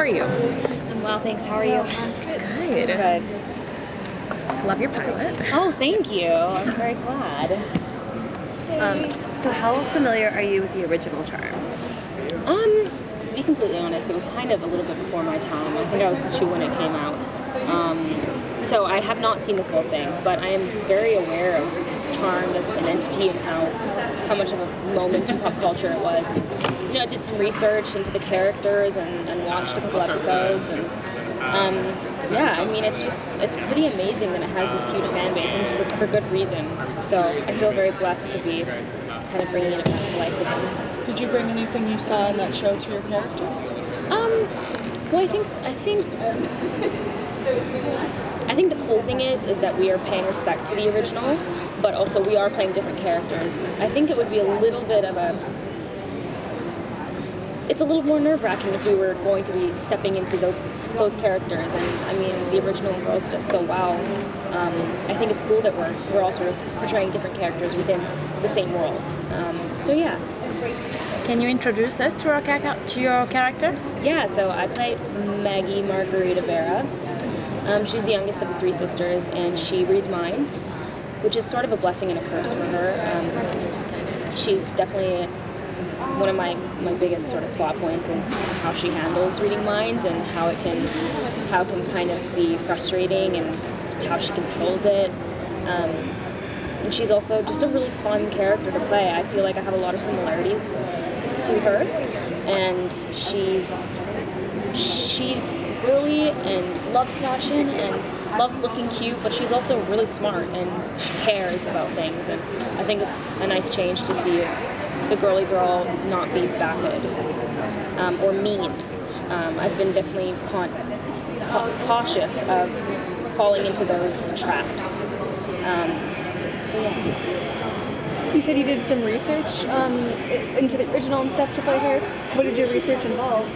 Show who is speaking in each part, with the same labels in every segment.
Speaker 1: are you?
Speaker 2: I'm well, thanks. How are you?
Speaker 1: Good.
Speaker 2: Good.
Speaker 1: Love your pilot.
Speaker 2: Oh, thank you. I'm very glad.
Speaker 3: So how familiar are you with the original Charmed?
Speaker 2: To be completely honest, it was kind of a little bit before my time. I think I was 2 when it came out. So I have not seen the full thing, but I am very aware of Charmed as an entity and how much of a moment in pop culture it was. And, I did some research into the characters and watched a couple episodes, and it's pretty amazing that it has this huge fan base, and for good reason. So I feel very blessed to be kind of bringing it back to life again.
Speaker 4: Did you bring anything you saw in that show to your character?
Speaker 2: Well, I think the cool thing is that we are paying respect to the original, but also we are playing different characters. I think it would be a little bit of it's a little more nerve-wracking if we were going to be stepping into those characters, and I mean the original engrossed us so well. I think it's cool that we're all sort of portraying different characters within the same world. So yeah.
Speaker 1: Can you introduce us to your character?
Speaker 2: Yeah, so I play Maggie Vera. She's the youngest of the 3 sisters, and she reads minds, which is sort of a blessing and a curse for her. She's definitely one of my biggest sort of plot points is how she handles reading minds and how it can kind of be frustrating and how she controls it. And she's also just a really fun character to play. I feel like I have a lot of similarities to her, and she's girly and loves fashion and loves looking cute, but she's also really smart and she cares about things, and I think it's a nice change to see the girly girl not be vapid or mean. I've been definitely cautious of falling into those traps. So yeah.
Speaker 3: You said you did some research into the original and stuff to play her. What did your research involve?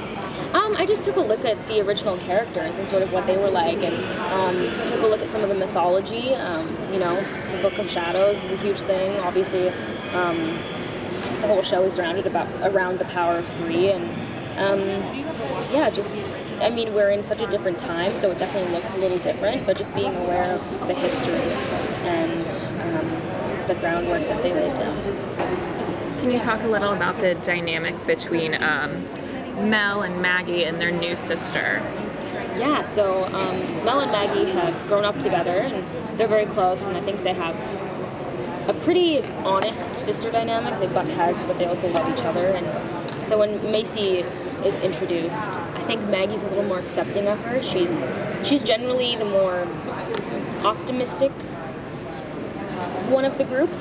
Speaker 2: I just took a look at the original characters and sort of what they were like, and took a look at some of the mythology. The Book of Shadows is a huge thing. Obviously, the whole show is surrounded around the power of 3, and we're in such a different time, so it definitely looks a little different, but just being aware of the history and the groundwork that they laid down.
Speaker 1: Can you talk a little about the dynamic between Mel and Maggie and their new sister?
Speaker 2: Yeah, so Mel and Maggie have grown up together, and they're very close, and I think they have a pretty honest sister dynamic. They butt heads, but they also love each other. And so when Macy is introduced, I think Maggie's a little more accepting of her. She's generally the more optimistic one of the group.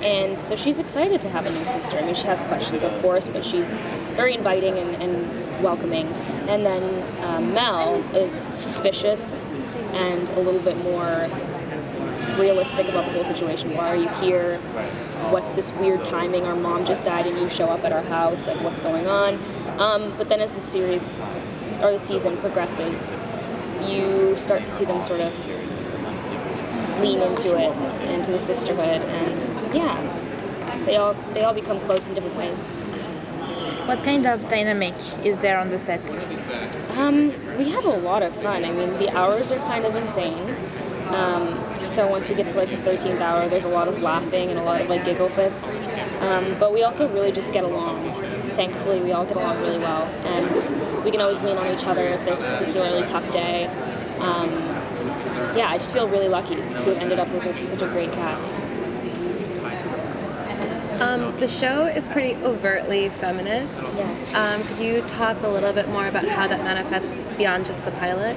Speaker 2: And so she's excited to have a new sister. I mean, she has questions, of course, but she's very inviting and welcoming. And then Mel is suspicious and a little bit more realistic about the whole situation. Why are you here? What's this weird timing? Our mom just died and you show up at our house. Like, what's going on? But then as the season progresses, you start to see them sort of lean into it, into the sisterhood, and yeah, they all become close in different ways.
Speaker 1: What kind of dynamic is there on the set?
Speaker 2: We have a lot of fun. I mean, the hours are kind of insane. So once we get to like the 13th hour, there's a lot of laughing and a lot of like giggle fits. But we also really just get along. Thankfully, we all get along really well, and we can always lean on each other if there's a particularly tough day. I just feel really lucky to have ended up with such a great cast.
Speaker 3: The show is pretty overtly feminist.
Speaker 2: Yeah.
Speaker 3: Could you talk a little bit more about how that manifests beyond just the pilot?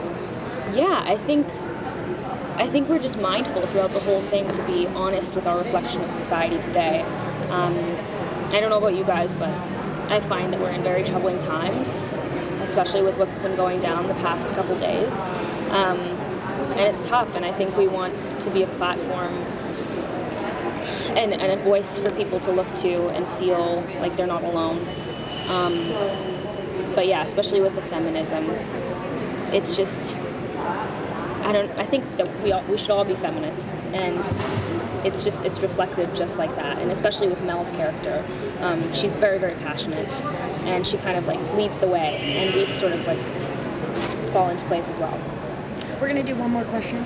Speaker 2: Yeah, I think we're just mindful throughout the whole thing to be honest with our reflection of society today. I don't know about you guys, but I find that we're in very troubling times, especially with what's been going down the past couple days. And it's tough, and I think we want to be a platform and a voice for people to look to and feel like they're not alone. But yeah, especially with the feminism, it's just I think that we should all be feminists, and it's reflected just like that, and especially with Mel's character. She's very, very passionate, and she kind of like leads the way, and we sort of like fall into place as well.
Speaker 3: We're gonna do one more question.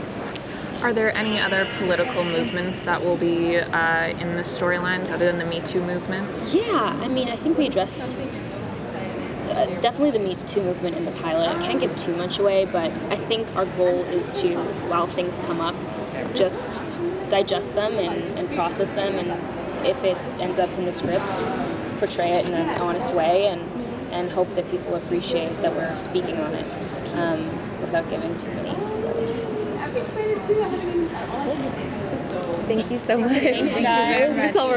Speaker 1: Are there any other political movements that will be in the storylines other than the Me Too movement?
Speaker 2: Yeah, I mean, I think we address definitely the Me Too movement in the pilot. I can't give too much away, but I think our goal is to, while things come up, just digest them and process them, and if it ends up in the script, portray it in an honest way, and hope that people appreciate that we're speaking on it without giving too many spoilers.
Speaker 3: Thank you so much.
Speaker 2: Thanks, guys.